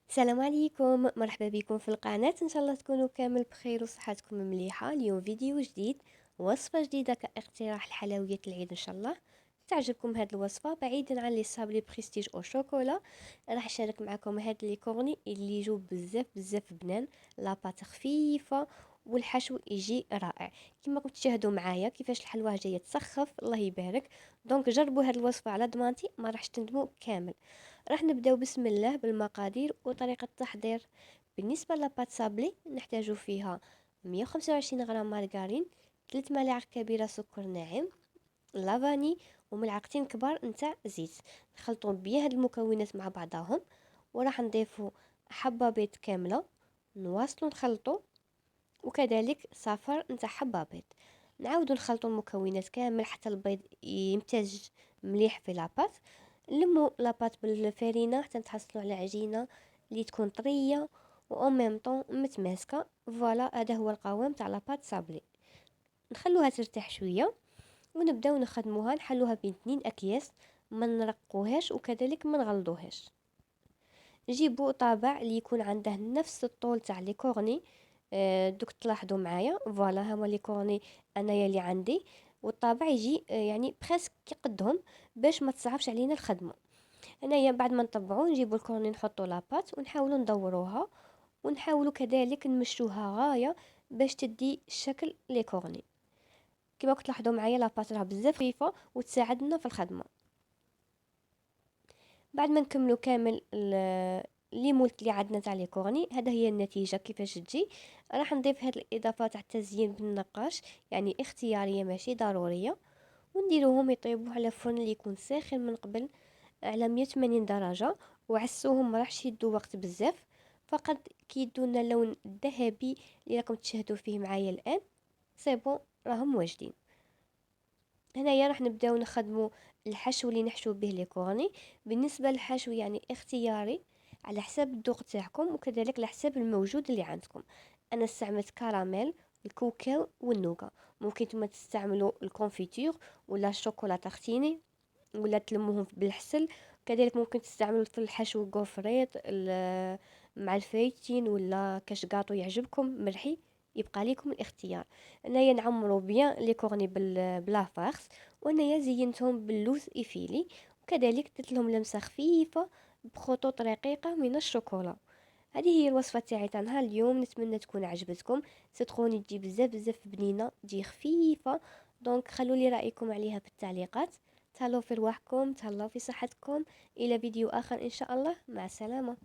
السلام عليكم، مرحبا بكم في القناة. ان شاء الله تكونوا كامل بخير وصحتكم مليحة. اليوم فيديو جديد، وصفة جديدة كاقتراح الحلويات العيد. ان شاء الله تعجبكم هذه الوصفة. بعيدا عن لي صابلي بريستيج او شوكولا، راح نشارك معكم هاد لي كورني اللي يجوا بزاف بزاف بنان. لاباط خفيفة والحشو يجي رائع. كما كنت تشاهدوا معايا كيفاش الحلوى جايه تسخف، الله يبارك. دونك جربوا هاد الوصفة على ضمانتي، ما راحش تندموا كامل. راح نبداو بسم الله بالمقادير وطريقة التحضير. بالنسبة لباط سابلي نحتاج فيها 125 غرام مارغرين، 3 ملاعق كبيرة سكر ناعم، لافاني، وملعقتين كبار نتاع زيت. نخلطوا بيان هاد المكونات مع بعضهم، وراح نضيفوا حبة بيض كاملة، نواصلوا نخلطوا، وكذلك صفر نتاع حبة بيض. نعاودوا نخلطوا المكونات كامل حتى البيض يمتزج مليح في لاباط. نلموا لاباط بالفرينه حتى نتحصلوا على عجينه اللي تكون طريه و ميم طون متماسكه. فوالا، هذا هو القوام تاع لاباط صابلي. نخلوها ترتاح شويه ونبداو نخدموها، نحلوها بين 2 اكياس، ما نرقوهاش وكذلك ما نغلظوهاش. نجيبو طابع اللي يكون عنده نفس الطول تاع لي كورني. دوك تلاحظوا معايا، فوالا هما لي كورني انايا اللي عندي. والطابع يجي يعني بريسك قدهم، باش ما تصعبش علينا الخدمه. انايا بعد ما نطبعو نجيبو الكورني نحطو لاباط ونحاولوا ندوروها، ونحاولوا كذلك نمشوها غايه باش تدي شكل لي كورني. كما كنت تلاحظوا معايا لاباط راه بزاف خفيفه وتساعدنا في الخدمه. بعد ما نكملوا كامل لي مولت اللي عندنا تاع لي كورني، هذا هي النتيجه كيفاش تجي. راح نضيف هاد الاضافات تاع التزيين بالنقاش، يعني اختياريه ماشي ضروريه. ونديروهم يطيبوا على فرن اللي يكون ساخن من قبل على 180 درجه. وعسوهم ما راحش يدوا وقت بزاف، فقط كي يدونا اللون الذهبي اللي راكم تشاهدوا فيه معايا الان، سي بون، راهم واجدين. هنايا راح نبداو نخدمو الحشو اللي نحشو به لي كورني. بالنسبه للحشو يعني اختياري على حساب الذوق تاعكم، وكذلك على حساب الموجود اللي عندكم. انا استعملت كراميل، الكاكاو والنوغا. ممكن نتوما تستعملوا الكونفيتور ولا الشوكولا تارتيني، ولا تلموهم بالحسل. كذلك ممكن تستعملوا في الحشو غوفريت مع الفايتين، ولا كاش كاطو يعجبكم مرحي. يبقى لكم الاختيار. انايا نعمروا بيان لي كورني بلا فارس، وانايا زينتهم باللوز ايفيلي، وكذلك درت لهم لمسه خفيفه بخطوط رقيقه من الشوكولا. هذه هي الوصفه تاعي تاع نهار اليوم، نتمنى تكون عجبتكم. صدقوني تجي بزاف بزاف بنينه، تجي خفيفه. دونك خلوا لي رايكم عليها في التعليقات. تهلاو في رواحكم، تهلاو في صحتكم. الى فيديو اخر ان شاء الله، مع السلامه.